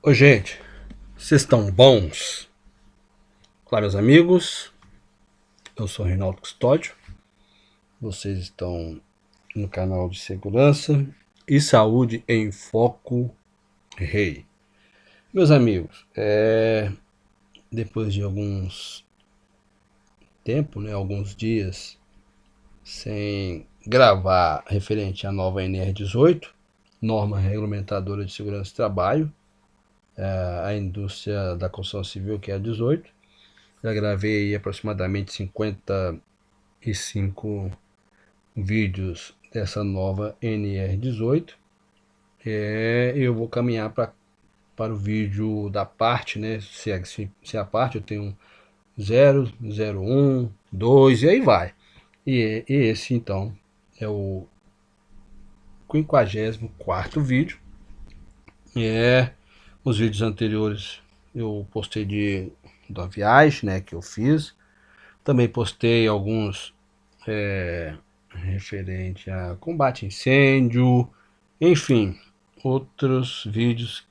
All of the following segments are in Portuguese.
Oi, gente, vocês estão bons? Olá, meus amigos, eu sou Reinaldo Custódio, vocês estão no canal de Segurança e Saúde em Foco Rei. Meus amigos, depois de alguns dias sem gravar referente à nova NR18, Norma Regulamentadora de Segurança do Trabalho, a indústria da construção civil, que é a 18, já gravei aproximadamente 55 vídeos dessa nova NR18. Eu vou caminhar para o vídeo da parte, né? Se a parte eu tenho 0, 01, 2 e aí vai. E esse então é o 54º vídeo. Os vídeos anteriores eu postei da viagem, né, que eu fiz. Também postei alguns referente a combate a incêndio, enfim, outros vídeos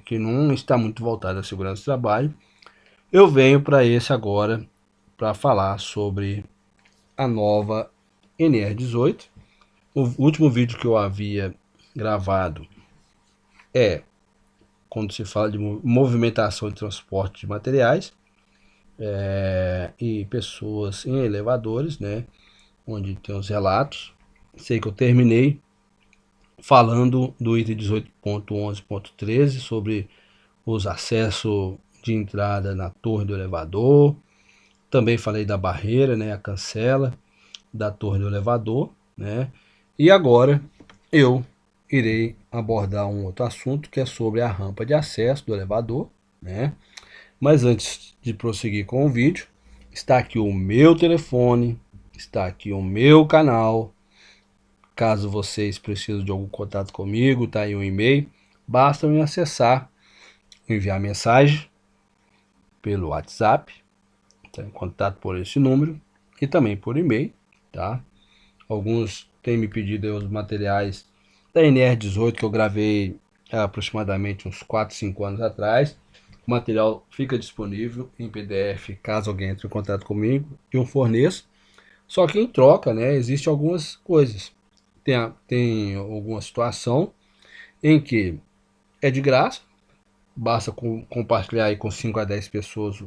que não está muito voltado à segurança do trabalho. Eu venho para esse agora para falar sobre a nova NR18. O último vídeo que eu havia gravado é quando se fala de movimentação e transporte de materiais e pessoas em elevadores, né? Onde tem os relatos. Sei que eu terminei falando do item 18.11.13 sobre os acessos de entrada na torre do elevador. Também falei da barreira, né, a cancela da torre do elevador, né? E agora eu irei abordar um outro assunto que é sobre a rampa de acesso do elevador, né? Mas antes de prosseguir com o vídeo, está aqui o meu telefone, está aqui o meu canal. Caso vocês precisem de algum contato comigo, tá aí um e-mail, basta me acessar, enviar mensagem pelo WhatsApp, tá em contato por esse número e também por e-mail, tá? Alguns têm me pedido os materiais da NR18 que eu gravei há aproximadamente uns 4, 5 anos atrás. O material fica disponível em PDF caso alguém entre em contato comigo e eu forneço. Só que em troca, né, existe algumas coisas. Tem alguma situação em que é de graça, basta compartilhar aí com 5 a 10 pessoas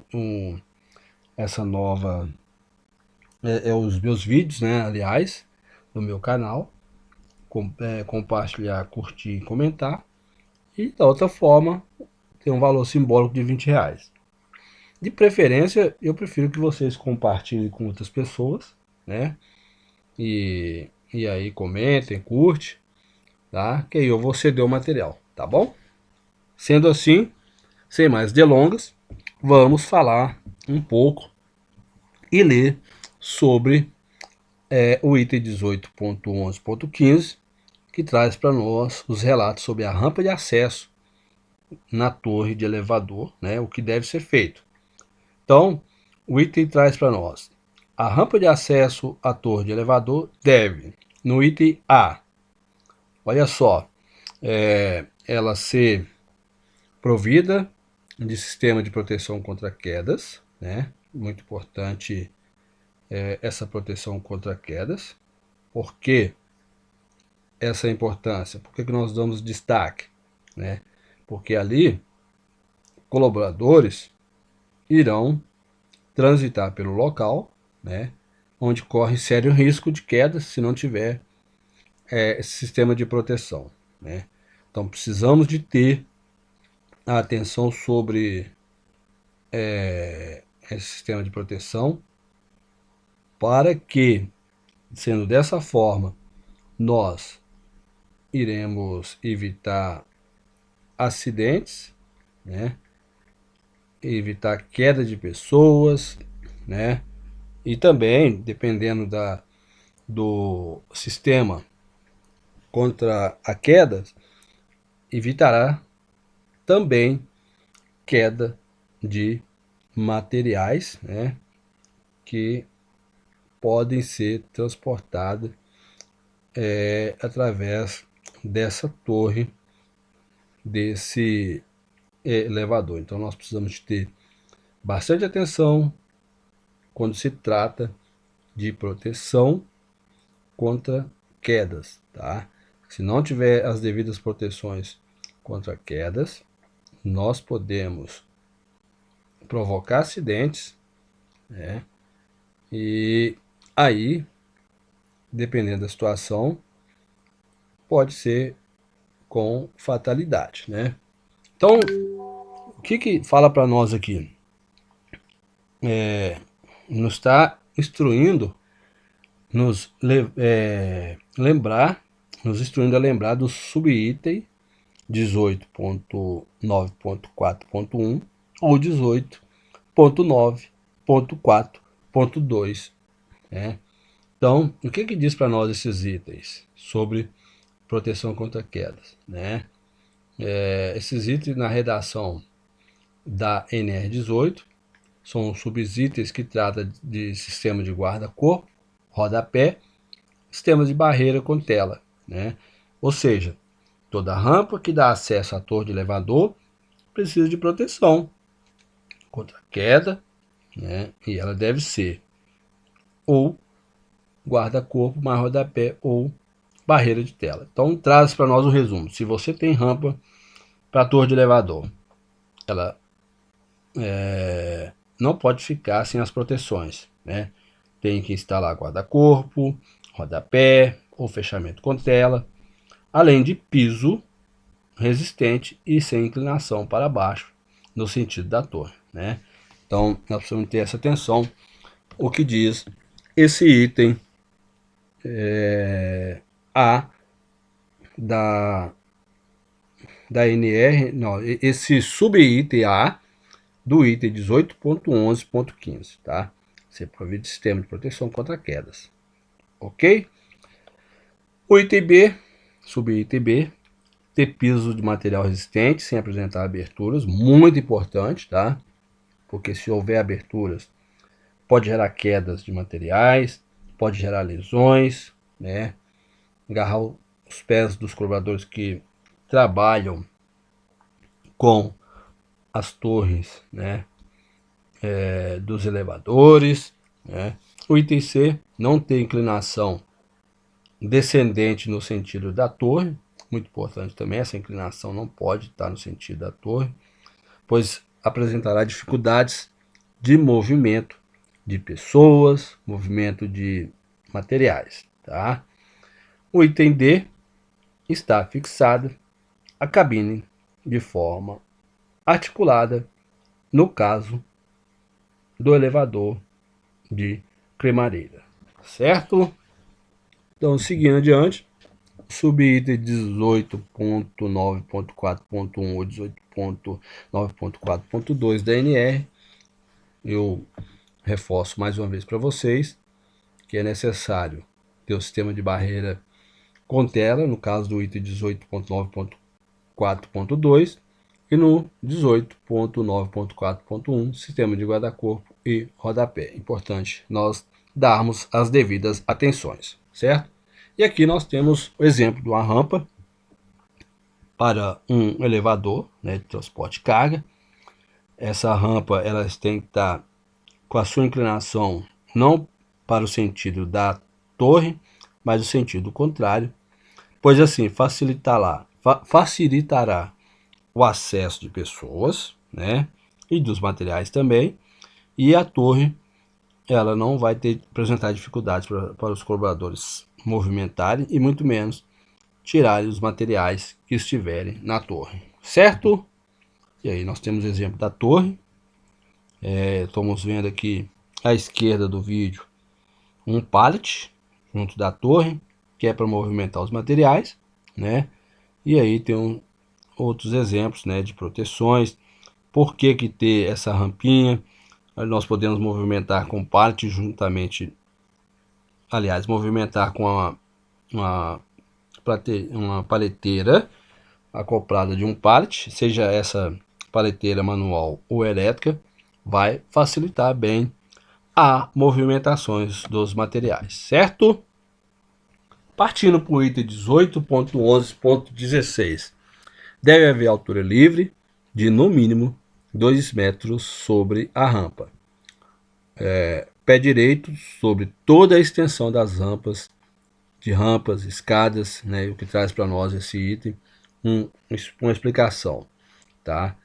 essa nova, os meus vídeos, né, aliás, no meu canal, compartilhar, curtir e comentar, e da outra forma tem um valor simbólico de R$ 20. De preferência, eu prefiro que vocês compartilhem com outras pessoas, né, e aí comentem, curte, tá, que aí eu vou ceder o material, tá bom? Sendo assim, sem mais delongas, vamos falar um pouco e ler sobre o item 18.11.15, que traz para nós os relatos sobre a rampa de acesso na torre de elevador, né, o que deve ser feito. Então, o item traz para nós: a rampa de acesso à torre de elevador deve, no item A, olha só, ela ser provida de sistema de proteção contra quedas, né? Muito importante essa proteção contra quedas. Por que essa importância? Por que nós damos destaque? Né? Porque ali colaboradores irão transitar pelo local, né, onde corre sério risco de queda se não tiver esse sistema de proteção. Né? Então precisamos de ter a atenção sobre esse sistema de proteção para que, sendo dessa forma, nós iremos evitar acidentes, né? Evitar queda de pessoas, né? E também, dependendo do sistema contra a queda, evitará também queda de materiais, né? Que podem ser transportados através dessa torre, desse elevador. Então nós precisamos ter bastante atenção quando se trata de proteção contra quedas, tá? Se não tiver as devidas proteções contra quedas, nós podemos provocar acidentes, né? E aí, dependendo da situação, pode ser com fatalidade, né? Então, o que fala para nós aqui? Nos está instruindo, nos instruindo a lembrar do subitem 18.9.4.1 ou 18.9.4.2, né? Então, o que diz para nós esses itens sobre proteção contra quedas, né? Esses itens na redação da NR18 são os subitens que tratam de sistema de guarda-corpo, rodapé, sistemas de barreira com tela, né? Ou seja, toda rampa que dá acesso à torre de elevador precisa de proteção contra queda, né? E ela deve ser ou guarda-corpo, mais rodapé ou barreira de tela. Então traz para nós o resumo. Se você tem rampa para a torre de elevador, ela não pode ficar sem as proteções, né? Tem que instalar guarda-corpo, rodapé ou fechamento com tela, além de piso resistente e sem inclinação para baixo no sentido da torre, né? Então nós precisamos ter essa atenção. O que diz esse item A da NR, não, esse subitem A do item 18.11.15, tá? Ser provido de sistema de proteção contra quedas, ok? O item B, subitem B, ter piso de material resistente sem apresentar aberturas, muito importante, tá? Porque se houver aberturas, pode gerar quedas de materiais, pode gerar lesões, né? Agarrar os pés dos colaboradores que trabalham com as torres, né? Dos elevadores, né? O item C, não ter inclinação descendente no sentido da torre, muito importante também, essa inclinação não pode estar no sentido da torre, pois apresentará dificuldades de movimento de pessoas, movimento de materiais, tá? O item D, está fixada a cabine de forma articulada no caso do elevador de cremadeira, certo? Então, seguindo adiante, subitem 18.9.4.1 ou 18.9.4.2 da NR, eu reforço mais uma vez para vocês que é necessário ter o sistema de barreira com tela, no caso do item 18.9.4.2, e no 18.9.4.1, sistema de guarda-corpo e rodapé. Importante nós darmos as devidas atenções, certo? E aqui nós temos o exemplo de uma rampa para um elevador, né, de transporte de carga. Essa rampa ela tem que estar com a sua inclinação não para o sentido da torre, mas o sentido contrário, pois assim facilitará o acesso de pessoas, né, e dos materiais também, e a torre ela não vai apresentar dificuldades para os colaboradores movimentarem e muito menos tirarem os materiais que estiverem na torre, certo? E aí nós temos o exemplo da torre. Estamos vendo aqui à esquerda do vídeo um pallet junto da torre, que é para movimentar os materiais, né? E aí tem outros exemplos, né, de proteções. Por que ter essa rampinha? Nós podemos movimentar com pallet juntamente, aliás, movimentar com uma paleteira acoplada de um pallet, seja essa paleteira manual ou elétrica, vai facilitar bem a movimentações dos materiais, certo? Partindo para o item 18.11.16, deve haver altura livre de no mínimo 2 metros sobre a rampa. Pé direito sobre toda a extensão das rampas, escadas, né? O que traz para nós esse item, uma explicação, tá?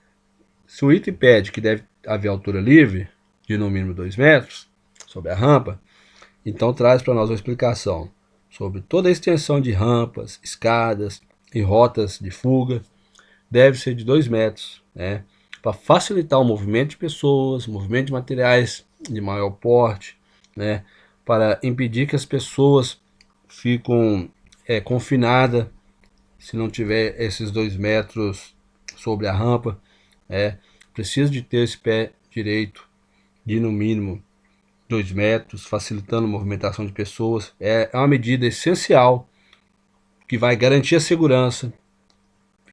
Se o item pede que deve haver altura livre de no mínimo 2 metros sobre a rampa, então traz para nós uma explicação sobre toda a extensão de rampas, escadas e rotas de fuga, deve ser de 2 metros, né? Para facilitar o movimento de pessoas, movimento de materiais de maior porte, né? Para impedir que as pessoas fiquem confinadas se não tiver esses 2 metros sobre a rampa. Precisa de ter esse pé direito de no mínimo 2 metros, facilitando a movimentação de pessoas. É uma medida essencial que vai garantir a segurança,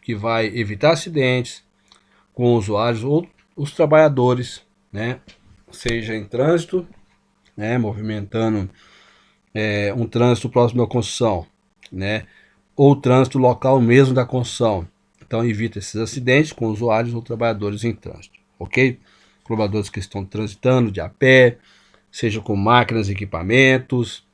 que vai evitar acidentes com usuários ou os trabalhadores, né? Seja em trânsito, né? Movimentando um trânsito próximo da construção, né? Ou trânsito local mesmo da construção. Então evita esses acidentes com usuários ou trabalhadores em trânsito, ok? Trabalhadores que estão transitando de a pé, seja com máquinas e equipamentos,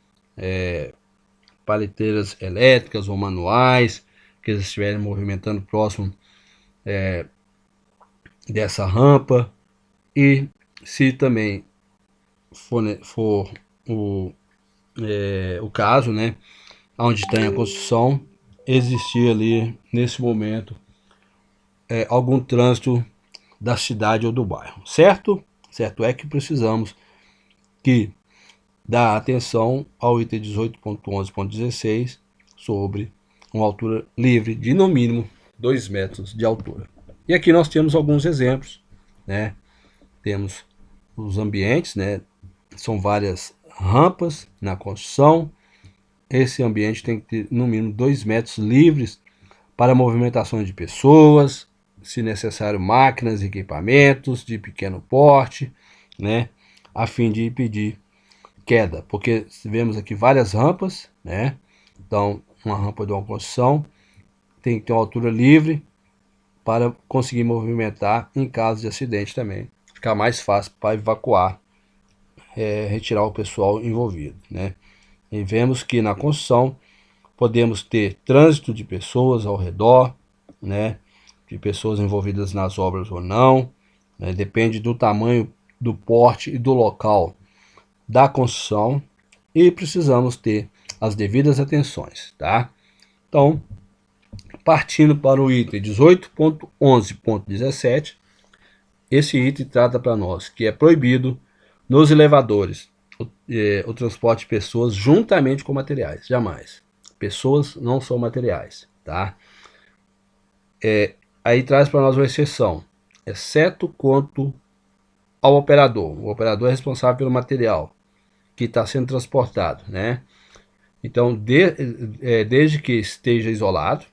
paleteiras elétricas ou manuais, que eles estiverem movimentando próximo dessa rampa. E se também for o caso, né, onde tem a construção, existir ali nesse momento algum trânsito da cidade ou do bairro, certo? Certo é que precisamos que dar atenção ao item 18.11.16 sobre uma altura livre de no mínimo 2 metros de altura. E aqui nós temos alguns exemplos, né? Temos os ambientes, né? São várias rampas na construção. Esse ambiente tem que ter no mínimo 2 metros livres para movimentação de pessoas, se necessário máquinas e equipamentos de pequeno porte, né? A fim de impedir queda, porque vemos aqui várias rampas, né? Então, uma rampa de uma construção tem que ter uma altura livre para conseguir movimentar em caso de acidente também. Ficar mais fácil para evacuar, retirar o pessoal envolvido, né? E vemos que na construção podemos ter trânsito de pessoas ao redor, né? De pessoas envolvidas nas obras ou não, né? Depende do tamanho, do porte e do local da construção, e precisamos ter as devidas atenções, tá? Então, partindo para o item 18.11.17, esse item trata para nós que é proibido nos elevadores o transporte de pessoas juntamente com materiais, jamais. Pessoas não são materiais, tá? Aí traz para nós uma exceção, exceto quanto ao operador. O operador é responsável pelo material que está sendo transportado, né? Então, desde que esteja isolado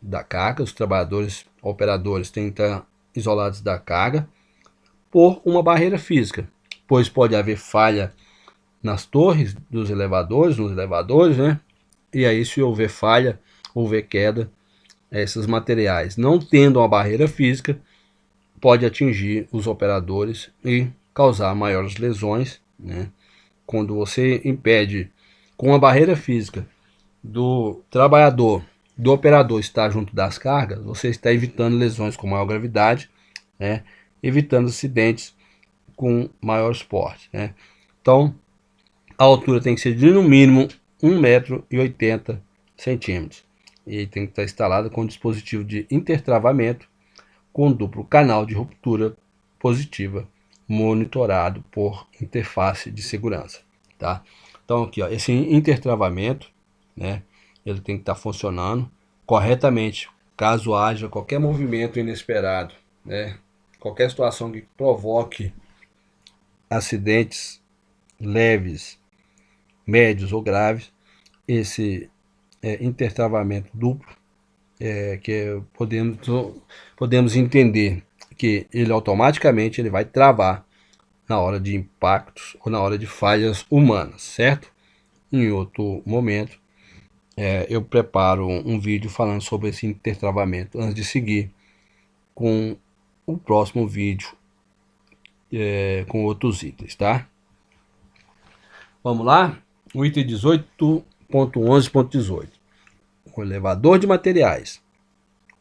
da carga, os trabalhadores, operadores têm que estar isolados da carga por uma barreira física, pois pode haver falha nas torres dos elevadores, nos elevadores, né? E aí, se houver falha, houver queda, esses materiais, não tendo uma barreira física, pode atingir os operadores e causar maiores lesões, né? Quando você impede com a barreira física do trabalhador, do operador estar junto das cargas, você está evitando lesões com maior gravidade, né? Evitando acidentes com maior porte, né? Então, a altura tem que ser de no mínimo 1,80 m e tem que estar instalada com dispositivo de intertravamento com duplo canal de ruptura positiva, monitorado por interface de segurança, tá? Então aqui, ó, esse intertravamento, né, ele tem que estar funcionando corretamente, caso haja qualquer movimento inesperado, né, qualquer situação que provoque acidentes leves, médios ou graves, esse intertravamento duplo, podemos entender que ele automaticamente ele vai travar na hora de impactos ou na hora de falhas humanas, certo? Em outro momento, eu preparo um vídeo falando sobre esse intertravamento antes de seguir com o próximo vídeo com outros itens, tá? Vamos lá? O item 18.11.18. O elevador de materiais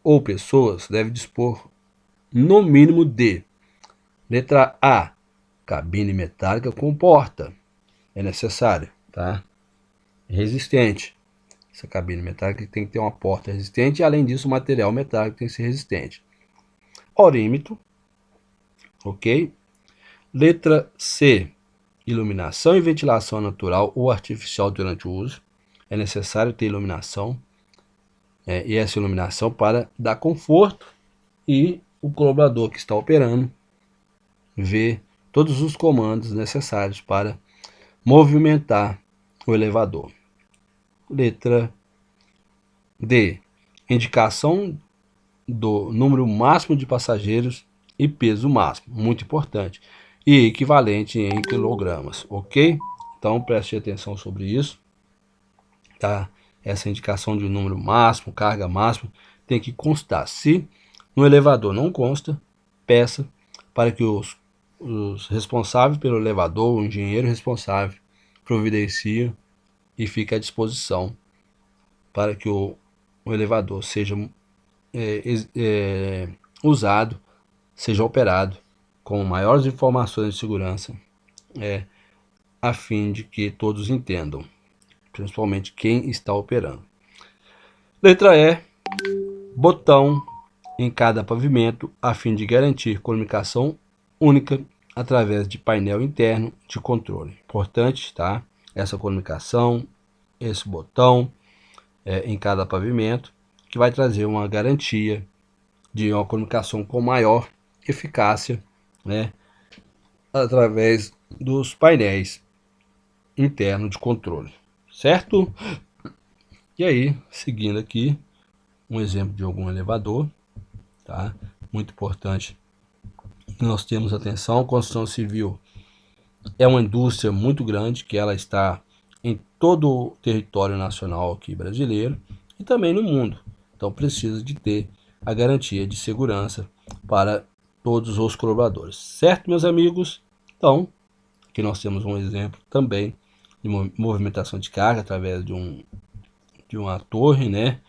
ou pessoas deve dispor no mínimo de: letra A, cabine metálica com porta. É necessário, tá? Resistente. Essa cabine metálica tem que ter uma porta resistente e, além disso, o material metálico tem que ser resistente. Orímetro, ok? Letra C, iluminação e ventilação natural ou artificial durante o uso. É necessário ter iluminação, e essa iluminação para dar conforto e o colaborador que está operando ver todos os comandos necessários para movimentar o elevador. Letra D, indicação do número máximo de passageiros e peso máximo, muito importante, e equivalente em quilogramas, ok? Então preste atenção sobre isso, tá? Essa indicação de número máximo, carga máxima, tem que constar. Se no elevador não consta, peça para que os responsáveis pelo elevador, o engenheiro responsável, providencie e fique à disposição para que o elevador seja usado, seja operado com maiores informações de segurança, a fim de que todos entendam, principalmente quem está operando. Letra E, botão em cada pavimento, a fim de garantir comunicação única através de painel interno de controle. Importante, tá? Essa comunicação, esse botão em cada pavimento, que vai trazer uma garantia de uma comunicação com maior eficácia, né, através dos painéis internos de controle, certo? E aí, seguindo aqui, um exemplo de algum elevador, tá? Muito importante que nós temos atenção. A construção civil é uma indústria muito grande, que ela está em todo o território nacional aqui brasileiro e também no mundo. Então precisa de ter a garantia de segurança para todos os colaboradores, certo, meus amigos? Então, aqui nós temos um exemplo também de movimentação de carga através de uma torre, né?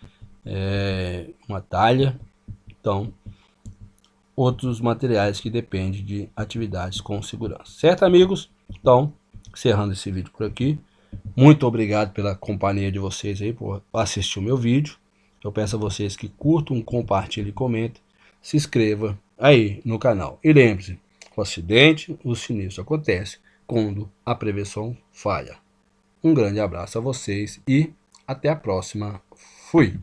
Uma talha. Então, outros materiais que dependem de atividades com segurança, certo, amigos? Então, encerrando esse vídeo por aqui. Muito obrigado pela companhia de vocês aí, por assistir o meu vídeo. Eu peço a vocês que curtam, compartilhem e comentem. Se inscreva aí no canal. E lembre-se, o acidente, o sinistro acontece quando a prevenção falha. Um grande abraço a vocês e até a próxima. Fui!